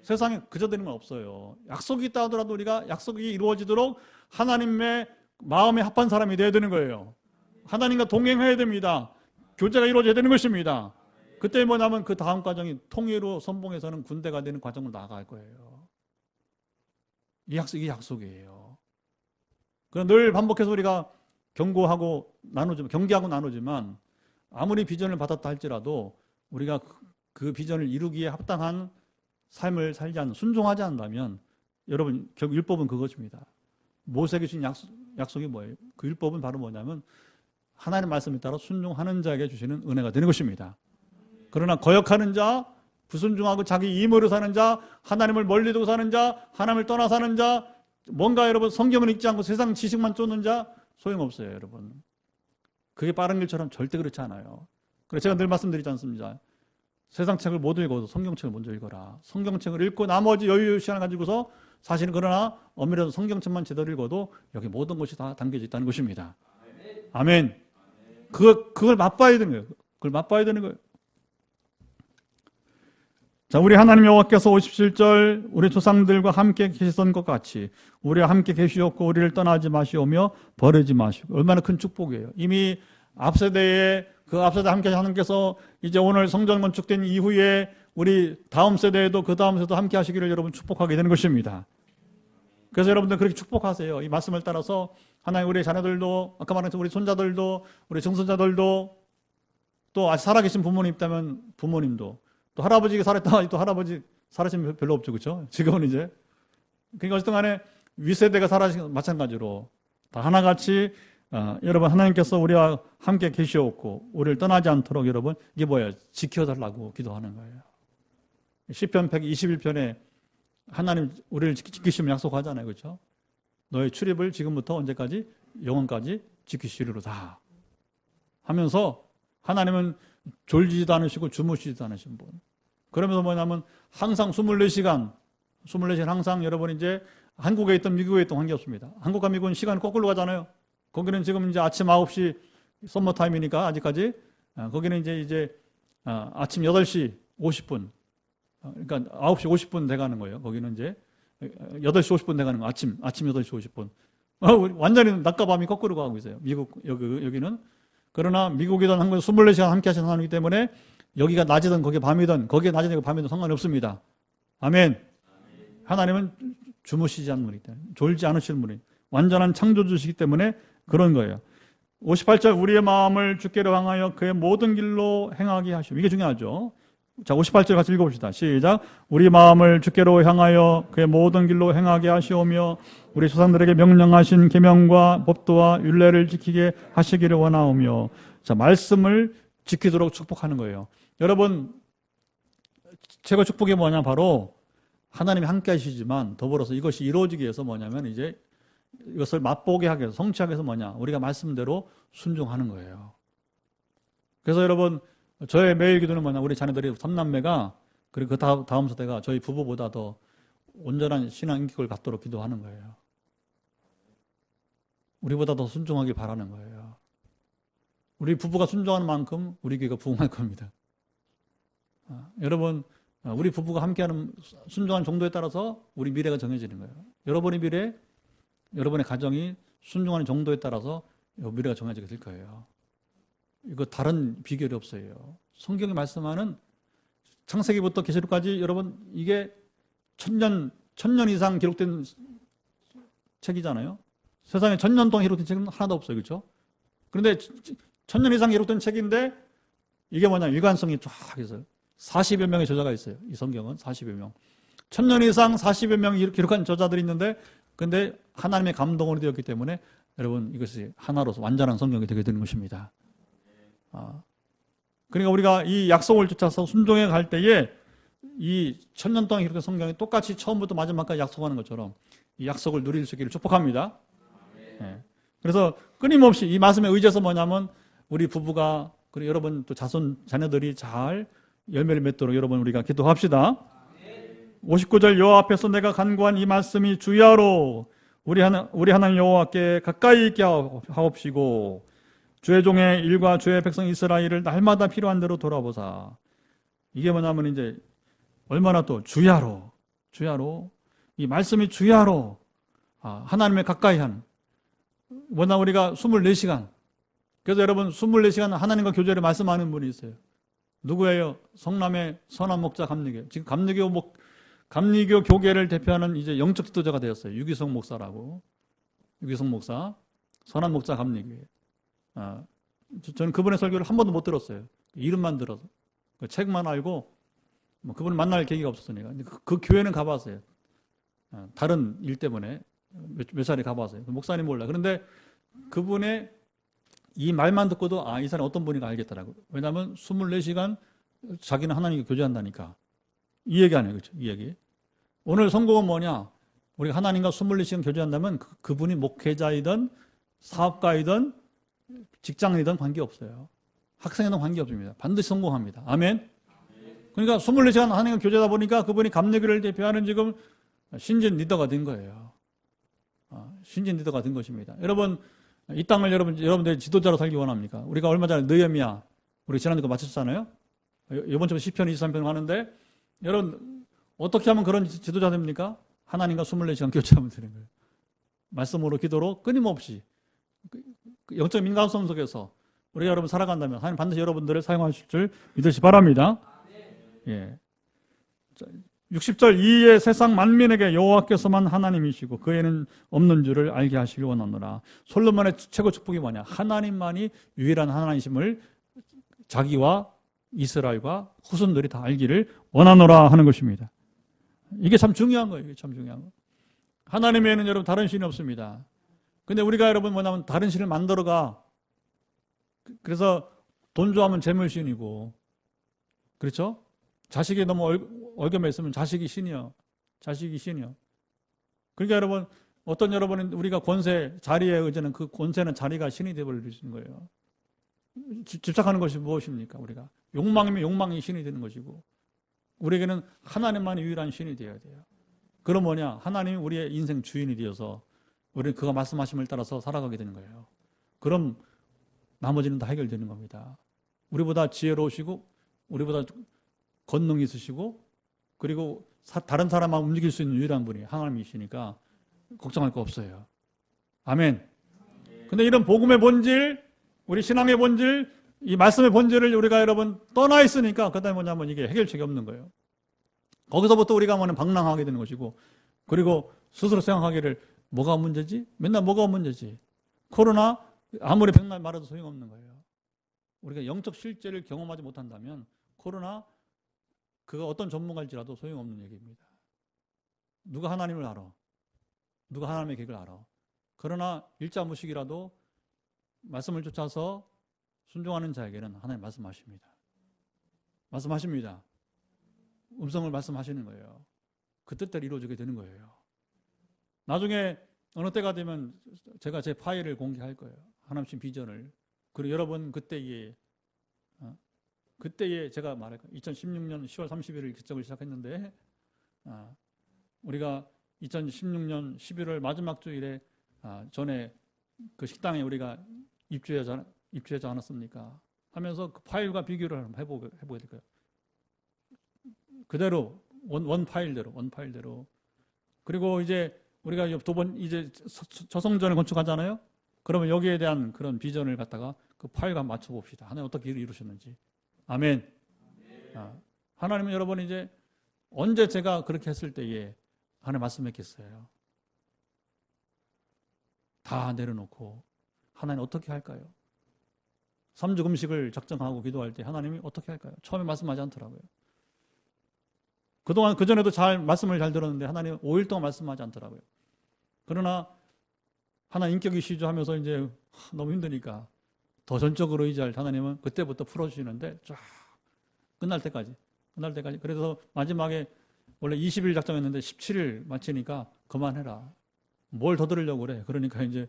S1: 세상에 그저 되는 건 없어요. 약속이 있다 하더라도 우리가 약속이 이루어지도록 하나님의 마음에 합한 사람이 되어야 되는 거예요. 하나님과 동행해야 됩니다. 교제가 이루어져야 되는 것입니다. 그때 뭐냐면 그 다음 과정이 통일로 선봉에서는 군대가 되는 과정으로 나아갈 거예요. 이게 약속이에요. 그럼 늘 반복해서 우리가 경고하고 나누지만, 경계하고 나누지만 아무리 비전을 받았다 할지라도 우리가 그 비전을 이루기에 합당한 삶을 살지 않는, 순종하지 않는다면 여러분 결국 율법은 그것입니다. 모세에게 주신 약속이 뭐예요? 그 율법은 바로 뭐냐면 하나님의 말씀에 따라 순종하는 자에게 주시는 은혜가 되는 것입니다. 그러나 거역하는 자, 불순종하고 자기 임의로 사는 자, 하나님을 멀리 두고 사는 자, 하나님을 떠나 사는 자, 뭔가 여러분 성경을 읽지 않고 세상 지식만 쫓는 자 소용없어요, 여러분. 그게 빠른 길처럼 절대 그렇지 않아요. 그래서 제가 늘 말씀드리지 않습니까? 세상 책을 못 읽어도 성경책을 먼저 읽어라. 성경책을 읽고 나머지 여유 시간을 가지고서 사실은 그러나 엄밀해서 성경책만 제대로 읽어도 여기 모든 것이 다 담겨져 있다는 것입니다. 아멘. 그걸 맛봐야 되는 거예요. 그걸 맛봐야 되는 거예요. 자, 우리 하나님 여호와께서 57절 우리 조상들과 함께 계시던 것 같이 우리와 함께 계시었고 우리를 떠나지 마시오며 버리지 마시고 얼마나 큰 축복이에요. 이미 앞세대에 그 앞세대 함께 하나님께서 이제 오늘 성전 건축된 이후에 우리 다음 세대에도 그 다음 세대도 함께 하시기를 여러분 축복하게 되는 것입니다. 그래서 여러분들 그렇게 축복하세요. 이 말씀을 따라서 하나님 우리 자녀들도 아까 말한 우리 손자들도 우리 증손자들도 또 아직 살아계신 부모님 있다면 부모님도 또 할아버지가 살았다 또 할아버지 살아신 별로 없죠. 그렇죠? 지금은 이제 그러니까 어쨌든 간에 윗세대가 살아신 마찬가지로 다 하나같이 여러분 하나님께서 우리와 함께 계시었고 우리를 떠나지 않도록 여러분 이게 뭐예요? 지켜달라고 기도하는 거예요. 시편 121편에 하나님 우리를 지키시면 약속하잖아요. 그렇죠? 너의 출입을 지금부터 언제까지? 영원까지 지키시리로다 하면서 하나님은 졸지도 않으시고 주무시지도 않으신 분. 그러면서 뭐냐면 항상 24시간 항상 여러분 이제 한국에 있던 미국에 있던 관계없습니다. 한국과 미국은 시간이 거꾸로 가잖아요. 거기는 지금 이제 아침 9시 썸머타임이니까 아직까지 거기는 이제 아침 8시 50분. 그러니까 9시 50분 돼가는 거예요. 거기는 이제 8시 50분 돼가는 거. 아침 8시 50분. 완전히 낮과 밤이 거꾸로 가고 있어요. 미국, 여기는. 그러나 미국이든 한국 24시간 함께 하시는 하나님이기 때문에 여기가 낮이든 거기 밤이든 거기에 낮이든 밤이든 상관이 없습니다. 아멘. 하나님은 주무시지 않는 분이기 때문에 졸지 않으시는 분이 완전한 창조주시기 때문에 그런 거예요. 58절 우리의 마음을 주께로 향하여 그의 모든 길로 행하게 하시오. 이게 중요하죠. 자, 58절 같이 읽어봅시다. 시작. 우리 마음을 주께로 향하여 그의 모든 길로 행하게 하시오며 우리 조상들에게 명령하신 계명과 법도와 율례를 지키게 하시기를 원하오며. 자, 말씀을 지키도록 축복하는 거예요. 여러분, 최고 축복이 뭐냐? 바로 하나님이 함께 하시지만 더불어서 이것이 이루어지기 위해서 뭐냐면 이제 이것을 맛보게 하기 위해서 성취하기 위해서 뭐냐? 우리가 말씀대로 순종하는 거예요. 그래서 여러분, 저의 매일 기도는 뭐냐? 우리 자녀들이 3남매가 그리고 그 다음 세대가 저희 부부보다 더 온전한 신앙 인격을 갖도록 기도하는 거예요. 우리보다 더 순종하길 바라는 거예요. 우리 부부가 순종하는 만큼 우리 교회가 부흥할 겁니다. 여러분, 우리 부부가 함께하는 순종하는 정도에 따라서 우리 미래가 정해지는 거예요. 여러분의 미래, 여러분의 가정이 순종하는 정도에 따라서 미래가 정해지게 될 거예요. 이거 다른 비결이 없어요. 성경이 말씀하는 창세기부터 계시록까지 여러분 이게 천년 이상 기록된 책이잖아요. 세상에 1000년 동안 기록된 책은 하나도 없어요. 그렇죠? 그런데 1000년 이상 기록된 책인데 이게 뭐냐? 일관성이 쫙 있어요. 40여 명의 저자가 있어요. 이 성경은 40여 명. 1000년 이상 40여 명이 기록한 저자들이 있는데 근데 하나님의 감동으로 되었기 때문에 여러분 이것이 하나로서 완전한 성경이 되게 되는 것입니다. 그러니까 우리가 이 약속을 쫓아서 순종해 갈 때에 이 1000년 동안 기록된 성경이 똑같이 처음부터 마지막까지 약속하는 것처럼 이 약속을 누릴 수 있기를 축복합니다. 네. 그래서 끊임없이 이 말씀에 의지해서 뭐냐면 우리 부부가 그리고 여러분 또 자녀들이 잘 열매를 맺도록 여러분 우리가 기도합시다. 59절 여호와 앞에서 내가 간구한 이 말씀이 주야로 우리 하나님 여호와께 가까이 있게 하옵시고 주의 종의 일과 주의 백성 이스라엘을 날마다 필요한 대로 돌아보사. 이게 뭐냐면 이제 얼마나 또 주야로 이 말씀이 주야로 하나님의 가까이 한 뭐나 우리가 24시간 그래서 여러분 24시간 하나님과 교제를 말씀하는 분이 있어요. 누구예요? 성남의 선한 목자 감리교. 지금 감리교 교계를 대표하는 이제 영적 지도자가 되었어요. 유기성 목사라고. 유기성 목사, 선한 목자 감리교. 저는 그분의 설교를 한 번도 못 들었어요. 이름만 들어서. 그 책만 알고 그분을 만날 계기가 없었으니까. 그 교회는 가봤어요. 다른 일 때문에 몇 차례 가봤어요. 목사님 몰라. 그런데 그분의 이 말만 듣고도 이 사람이 어떤 분인가 알겠더라고요. 왜냐하면 24시간 자기는 하나님과 교제한다니까. 이 얘기 아니에요. 그렇죠? 이 얘기. 오늘 성공은 뭐냐? 우리가 하나님과 24시간 교제한다면 그분이 목회자이든 사업가이든 직장이든 관계없어요. 학생이든 관계없습니다. 반드시 성공합니다. 아멘. 그러니까 24시간 하나님과 교제하다 보니까 그분이 감리교를 대표하는 지금 신진 리더가 된 거예요. 신진 리더가 된 것입니다. 여러분 이 땅을 여러분들이 지도자로 살기 원합니까? 우리가 얼마 전에 느헤미야 우리 지난주에 거 마쳤잖아요. 이번 주에 시편 23편을 하는데 여러분 어떻게 하면 그런 지도자 됩니까? 하나님과 24시간 교제하면 되는 거예요. 말씀으로 기도로 끊임없이 영적 민감성 속에서 우리가 여러분 살아간다면 하나님 반드시 여러분들을 사용하실 줄 믿으시 바랍니다. 예. 60절 이에 세상 만민에게 여호와께서만 하나님이시고 그 외에는 없는 줄을 알게 하시길 원하노라. 솔로몬의 최고 축복이 뭐냐? 하나님만이 유일한 하나님이심을 자기와 이스라엘과 후손들이 다 알기를 원하노라 하는 것입니다. 이게 참 중요한 거예요. 이게 참 중요한 거. 하나님 외에는 여러분 다른 신이 없습니다. 근데 우리가 여러분 뭐냐면 다른 신을 만들어가. 그래서 돈 좋아하면 재물신이고 그렇죠? 자식이 너무 얼견에 있으면 자식이 신이요. 자식이 신이요. 그러니까 여러분 어떤 여러분은 우리가 권세 자리에 의지는 그 권세는 자리가 신이 되어버리는 거예요. 집착하는 것이 무엇입니까? 우리가 욕망이면 욕망이 신이 되는 것이고 우리에게는 하나님만이 유일한 신이 되어야 돼요. 그럼 뭐냐? 하나님이 우리의 인생 주인이 되어서 우리는 그가 말씀하심을 따라서 살아가게 되는 거예요. 그럼 나머지는 다 해결되는 겁니다. 우리보다 지혜로우시고 우리보다 권능이 있으시고 그리고 다른 사람만 움직일 수 있는 유일한 분이 하나님이시니까 걱정할 거 없어요. 아멘. 근데 이런 복음의 본질, 우리 신앙의 본질, 이 말씀의 본질을 우리가 여러분 떠나 있으니까 그다음에 뭐냐면 이게 해결책이 없는 거예요. 거기서부터 우리가 뭐는 방랑하게 되는 것이고, 그리고 스스로 생각하기를 뭐가 문제지? 맨날 뭐가 문제지? 코로나 아무리 백날 말해도 소용없는 거예요. 우리가 영적 실제를 경험하지 못한다면 코로나 그가 어떤 전문가일지라도 소용없는 얘기입니다. 누가 하나님을 알아? 누가 하나님의 계획을 알아? 그러나 일자무식이라도 말씀을 쫓아서 순종하는 자에게는 하나님 말씀하십니다. 말씀하십니다. 음성을 말씀하시는 거예요. 그 뜻대로 이루어지게 되는 거예요. 나중에 어느 때가 되면 제가 제 파일을 공개할 거예요. 하나님 신 비전을. 그리고 여러분 그때에 제가 말할 거예요. 2016년 10월 30일 기적을 시작했는데 우리가 2016년 11월 마지막 주일에 전에 그 식당에 우리가 입주하지 않았습니까? 하면서 그 파일과 비교를 한번 해보게 될 거예요. 그대로 원 파일대로. 그리고 이제 우리가 이제 저성전을 건축하잖아요. 그러면 여기에 대한 그런 비전을 갖다가 그 파일과 맞춰 봅시다. 하나님 어떻게 이루셨는지. 아멘. 하나님은 여러분 이제 언제 제가 그렇게 했을 때에 하나님 말씀했겠어요. 다 내려놓고 하나님 어떻게 할까요? 3주 금식을 작정하고 기도할 때 하나님이 어떻게 할까요? 처음에 말씀하지 않더라고요. 그동안 그전에도 말씀을 잘 들었는데 하나님 5일 동안 말씀하지 않더라고요. 그러나 하나님 인격이 시주하면서 이제 너무 힘드니까 더 전적으로 의지할 하나님은 그때부터 풀어주시는데 쫙 끝날 때까지. 그래서 마지막에 원래 20일 작정했는데 17일 마치니까 그만해라. 뭘 더 들으려고 그래. 그러니까 이제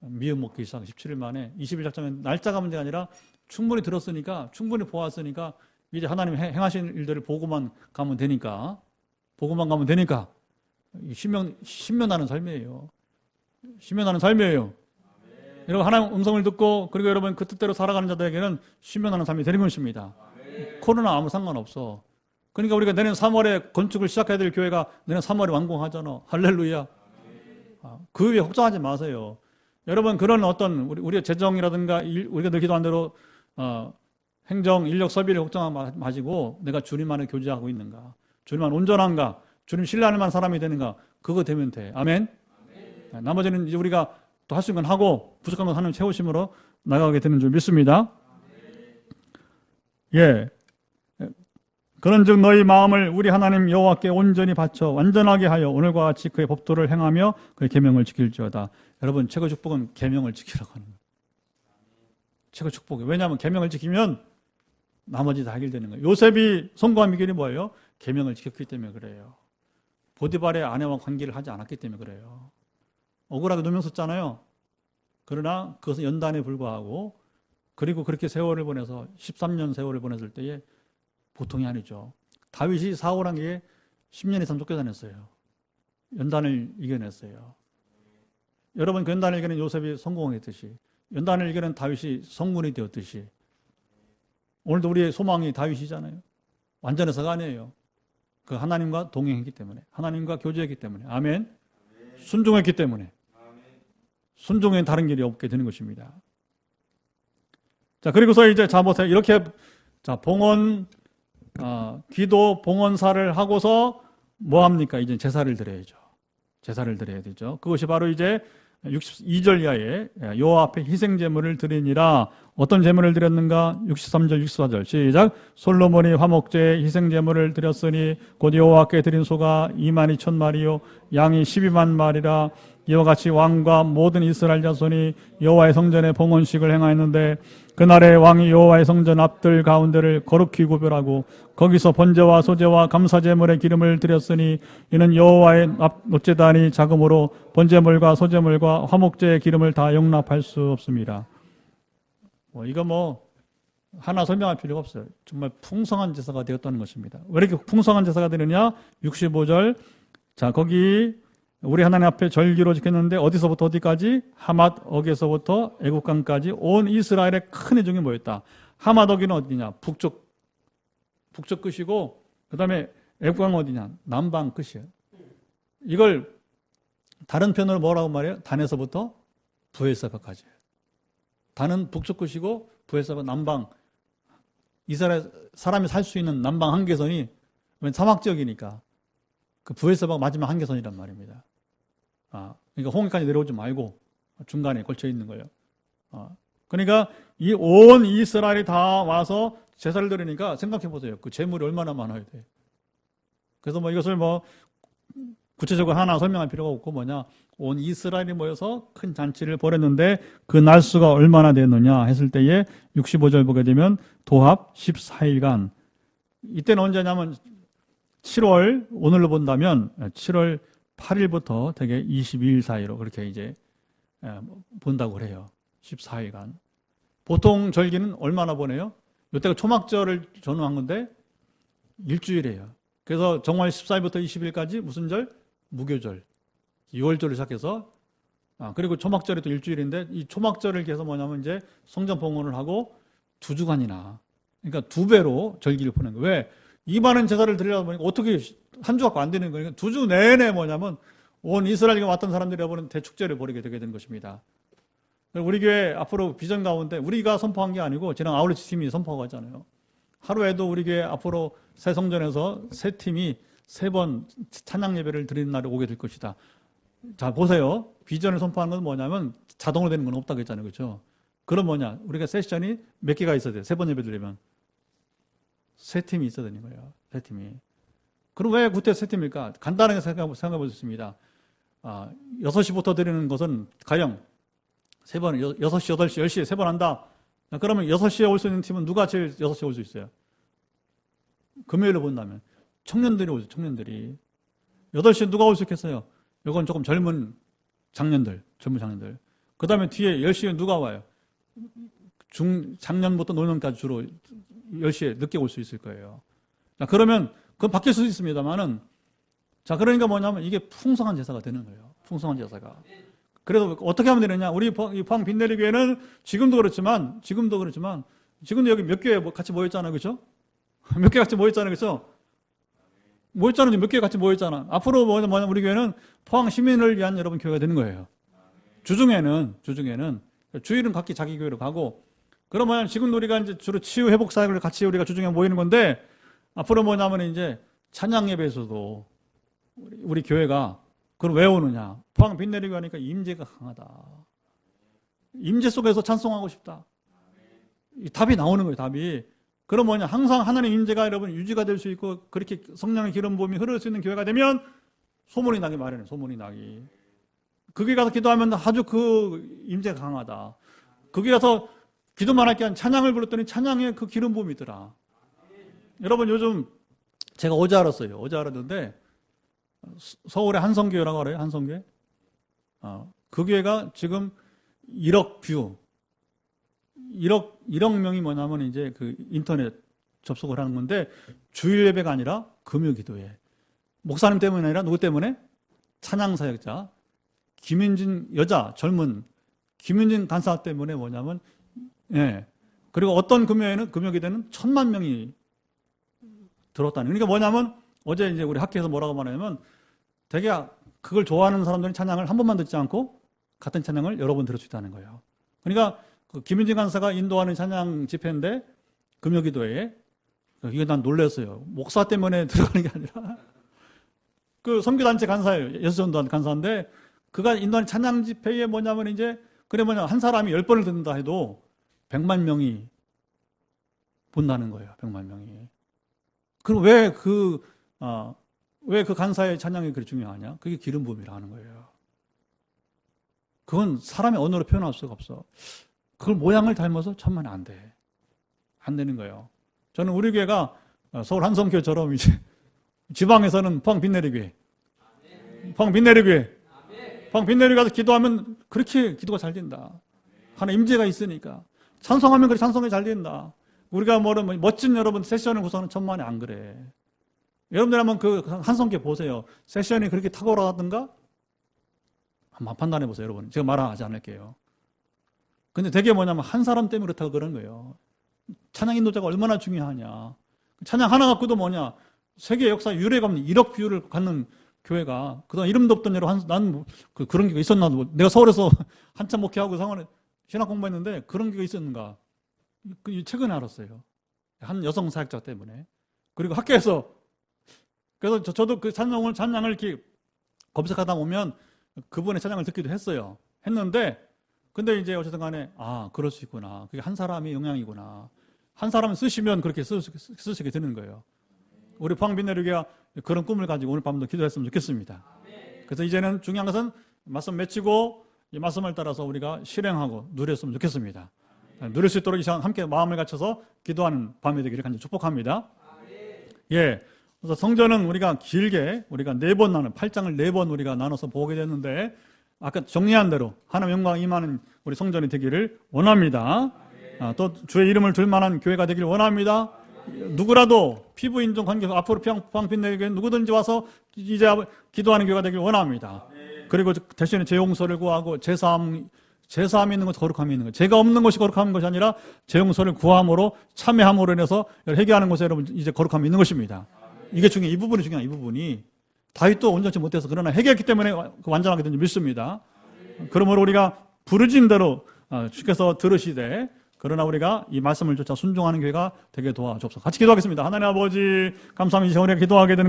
S1: 미움 먹기 시작. 17일 만에 20일 작정했는데 날짜가 문제가 아니라 충분히 들었으니까, 충분히 보았으니까 이제 하나님 행하신 일들을 보고만 가면 되니까 신명나는 삶이에요. 여러분 하나님 음성을 듣고 그리고 여러분 그 뜻대로 살아가는 자들에게는 신명나는 삶이 되는 것입니다. 코로나 아무 상관없어. 그러니까 우리가 내년 3월에 건축을 시작해야 될 교회가 내년 3월에 완공하잖아. 할렐루야. 그 위에 걱정하지 마세요. 여러분 그런 어떤 우리의 재정이라든가 우리가 늘 기도한 대로 행정, 인력, 서비를 걱정하지 마시고 내가 주님만을 교제하고 있는가, 주님만 온전한가, 주님 신뢰할 만한 사람이 되는가, 그거 되면 돼. 아멘. 나머지는 이제 우리가 또 할 수 있는 건 하고 부족한 건 하나님 채우심으로 나가게 되는 줄 믿습니다. 예. 그런즉 너희 마음을 우리 하나님 여호와께 온전히 바쳐 완전하게 하여 오늘과 같이 그의 법도를 행하며 그의 계명을 지킬지어다. 여러분 최고 축복은 계명을 지키라고 하는 거예요. 최고 축복이. 왜냐하면 계명을 지키면 나머지 다 해결되는 거예요. 요셉이 성공한 비결이 뭐예요? 계명을 지켰기 때문에 그래요. 보디발의 아내와 관계를 하지 않았기 때문에 그래요. 억울하게 누명 썼잖아요. 그러나 그것은 연단에 불과하고 그리고 그렇게 세월을 보내서 13년 세월을 보냈을 때에 보통이 아니죠. 다윗이 사울한 게 10년 이상 쫓겨다녔어요. 연단을 이겨냈어요. 여러분 그 연단을 이겨낸 요셉이 성공했듯이 연단을 이겨낸 다윗이 성군이 되었듯이 오늘도 우리의 소망이 다윗이잖아요. 완전해서가 아니에요. 그 하나님과 동행했기 때문에, 하나님과 교제했기 때문에, 아멘. 순종했기 때문에, 순종엔 다른 길이 없게 되는 것입니다. 자, 그리고서 이제 보세요. 이렇게 기도 봉헌사를 하고서 뭐 합니까? 이제 제사를 드려야죠. 제사를 드려야 되죠. 그것이 바로 이제 62절 이하에 여호와 앞에 희생제물을 드리니라. 어떤 제물을 드렸는가? 63절 64절 시작. 솔로몬이 화목제에 희생제물을 드렸으니 곧 여호와께 드린 소가 22,000마리요 양이 12만 마리라. 이와 같이 왕과 모든 이스라엘 자손이 여호와의 성전에 봉헌식을 행하였는데 그날에 왕이 여호와의 성전 앞들 가운데를 거룩히 구별하고 거기서 번제와 소제와 감사제물의 기름을 드렸으니 이는 여호와의 놋제단이 작음으로 번제물과 소제물과 화목제의 기름을 다 용납할 수 없습니다. 이거 하나 설명할 필요가 없어요. 정말 풍성한 제사가 되었다는 것입니다. 왜 이렇게 풍성한 제사가 되느냐? 65절 거기 우리 하나님 앞에 절기로 지켰는데 어디서부터 어디까지? 하맛 어기에서부터 애국강까지 온 이스라엘의 큰 회중이 모였다. 하맛 어기는 어디냐? 북쪽 북쪽 끝이고 그 다음에 애국강 어디냐? 남방 끝이에요. 이걸 다른 편으로 뭐라고 말해요? 단에서부터 부엘세바까지. 단은 북쪽 끝이고 부엘세바 남방. 이스라엘 사람이 살 수 있는 남방 한계선이 사막 지역이니까 그 부엘세바가 마지막 한계선이란 말입니다. 그러니까 홍해까지 내려오지 말고 중간에 걸쳐 있는 거예요. 그러니까 이 온 이스라엘이 다 와서 제사를 드리니까 생각해 보세요. 그 재물이 얼마나 많아야 돼. 그래서 이것을 구체적으로 하나 설명할 필요가 없고 온 이스라엘이 모여서 큰 잔치를 벌였는데 그 날수가 얼마나 되느냐 했을 때에 65절 보게 되면 도합 14일간. 이때는 언제냐면 7월, 오늘로 본다면 7월 8일부터 되게 22일 사이로 그렇게 이제 본다고 그래요. 14일간. 보통 절기는 얼마나 보내요? 이때가 초막절을 전후한 건데 일주일이에요. 그래서 정월 14일부터 20일까지 무슨 절? 무교절. 6월절을 시작해서 그리고 초막절이 또 일주일인데 이 초막절을 계속 이제 성전 봉헌을 하고 2주간이나 그러니까 2배로 절기를 보는 거예요. 왜? 이 많은 제사를 드리려다 보니까 어떻게 한 주 갖고 안 되는 거예요. 2주 내내 온 이스라엘에 왔던 사람들이 여러분 대축제를 벌이게 되게 된 것입니다. 우리 교회 앞으로 비전 가운데 우리가 선포한 게 아니고 지난 아울리치 팀이 선포하고 있잖아요. 하루에도 우리 교회 앞으로 새 성전에서 새 팀이 3번 찬양 예배를 드리는 날이 오게 될 것이다. 자, 보세요. 비전을 선포하는 건 뭐냐면 자동으로 되는 건 없다고 했잖아요. 그렇죠? 그럼 우리가 세션이 몇 개가 있어야 돼요? 3번 예배 드리면. 3팀이 있어야 되는 거예요. 3팀이. 그럼 왜 그때 3팀일까? 간단하게 생각해 볼 수 있습니다. 6시부터 드리는 것은 가령 3번, 6시, 8시, 10시에 3번 한다. 그러면 6시에 올 수 있는 팀은 누가 제일 6시에 올 수 있어요? 금요일로 본다면. 청년들이 오죠, 청년들이. 8시에 누가 올 수 있겠어요? 이건 조금 젊은 장년들. 그 다음에 뒤에 10시에 누가 와요? 작년부터 노년까지 주로 10시에 늦게 올 수 있을 거예요. 자, 그러면 그건 바뀔 수도 있습니다만은 자, 그러니까 뭐냐면 이게 풍성한 제사가 되는 거예요. 풍성한 제사가. 그래서 어떻게 하면 되느냐? 우리 포항 빈내리교회는 지금도 그렇지만 지금도 여기 몇 교회 같이 모였잖아요. 그렇죠? 몇 개 같이 모였잖아요. 그렇죠? 모였잖아요. 몇 개 같이 모였잖아. 앞으로 뭐냐면 우리 교회는 포항 시민을 위한 여러분 교회가 되는 거예요. 주중에는 주일은 각기 자기 교회로 가고 그러면 지금 우리가 이제 주로 치유 회복 사역을 같이 우리가 주중에 모이는 건데 앞으로 뭐냐면 이제 찬양 예배에서도 우리 교회가 그걸 왜 오느냐? 포항 빈내리교 하니까 임재가 강하다. 임재 속에서 찬송하고 싶다. 이 답이 나오는 거예요. 답이. 그럼 항상 하나님 임재가 여러분 유지가 될 수 있고 그렇게 성령의 기름 부음이 흐를 수 있는 교회가 되면 소문이 나기 마련해요. 소문이 나기. 거기 가서 기도하면 아주 그 임재가 강하다. 거기 가서 기도만 할 게 아니라 찬양을 불렀더니 찬양에 그 기름 부음이 있더라. 여러분 요즘 제가 어제 알았는데 서울의 한성교회라고 알아요? 한성교회? 그 교회가 지금 1억 뷰 1억 명이 뭐냐면 이제 그 인터넷 접속을 하는 건데 주일 예배가 아니라 금요 기도회. 목사님 때문이 아니라 누구 때문에? 찬양 사역자 김윤진 여자 젊은 김윤진 간사 때문에 뭐냐면 그리고 어떤 금요에는 금요 기도회는 1000만 명이 들었다는. 그러니까 뭐냐면 어제 이제 우리 학교에서 뭐라고 말하냐면 되게 그걸 좋아하는 사람들은 찬양을 한 번만 듣지 않고 같은 찬양을 여러 번 들을 수 있다는 거예요. 그러니까 그 김윤진 간사가 인도하는 찬양 집회인데 금요기도회에 이거 난 놀랐어요. 목사 때문에 들어가는 게 아니라 그 선교단체 간사예요. 예수전도단 간사인데 그가 인도하는 찬양 집회에 뭐냐면 이제 한 사람이 10번을 듣는다 해도 100만 명이 본다는 거예요. 100만 명이. 그럼 왜 그 간사의 찬양이 그렇게 중요하냐? 그게 기름 부음이라 하는 거예요. 그건 사람의 언어로 표현할 수가 없어. 그걸 모양을 닮아서 천만에 안 돼. 안 되는 거예요. 저는 우리 교회가 서울 한성교회처럼 이제 지방에서는 포항 빈내리교회. 포항 빈내리 가서 기도하면 그렇게 기도가 잘 된다. 하나 임재가 있으니까. 찬송하면 그렇게 찬송이 잘 된다. 우리가 멋진 여러분 세션을 구성하는 천만에 안 그래. 여러분들 한번 그 한성교회 보세요. 세션이 그렇게 탁월하던가? 한번 판단해 보세요, 여러분. 제가 말하지 않을게요. 근데 되게 뭐냐면 한 사람 때문에 그렇다고 그러는 거예요. 찬양 인도자가 얼마나 중요하냐. 찬양 하나 갖고도 뭐냐, 세계 역사 유례가 없는 1억 뷰를 갖는 교회가, 그동안 이름도 없던 예로 난 그런 교회가 있었나, 내가 서울에서 한참 목회하고 상원에 신학 공부했는데 그런 교회가 있었는가. 최근에 알았어요. 한 여성 사역자 때문에. 그리고 학교에서, 그래서 저도 그 찬양을 이렇게 검색하다 보면 그분의 찬양을 듣기도 했어요. 했는데, 근데 이제 어쨌든 간에, 그럴 수 있구나. 그게 한 사람의 영향이구나. 한 사람을 쓰시면 그렇게 쓰시게 되는 거예요. 우리 포항빈내교회가 그런 꿈을 가지고 오늘 밤도 기도했으면 좋겠습니다. 그래서 이제는 중요한 것은 말씀 맺히고 이 말씀을 따라서 우리가 실행하고 누렸으면 좋겠습니다. 누릴 수 있도록 이 시간 함께 마음을 갖춰서 기도하는 밤이 되기를 간절히 축복합니다. 예. 그래서 성전은 우리가 길게 우리가 4번 8장을 4번 우리가 나눠서 보게 됐는데, 아까 정리한 대로 하나님 영광 임하는 우리 성전이 되기를 원합니다. 또 주의 이름을 둘 만한 교회가 되기를 원합니다. 누구라도 피부 인종 관계 앞으로 포항빈내교회 누구든지 와서 이제 기도하는 교회가 되기를 원합니다. 그리고 대신에 재용서를 구하고 제사함이 있는 것, 거룩함이 있는 것, 죄가 없는 것이 거룩한 것이 아니라 재용서를 구함으로 참여함으로 인해서 해결하는 것에 여러분 이제 거룩함이 있는 것입니다. 이게 이 부분이 중요한, 이 부분이 다윗도 온전치 못해서 그러나 해결했기 때문에 완전하게 된 줄 믿습니다. 그러므로 우리가 부르짖은 대로 주께서 들으시되, 그러나 우리가 이 말씀을 쫓아 순종하는 교회가 되게 도와주옵소서. 같이 기도하겠습니다. 하나님 아버지, 감사합니다. 우리가 기도하게 되는 것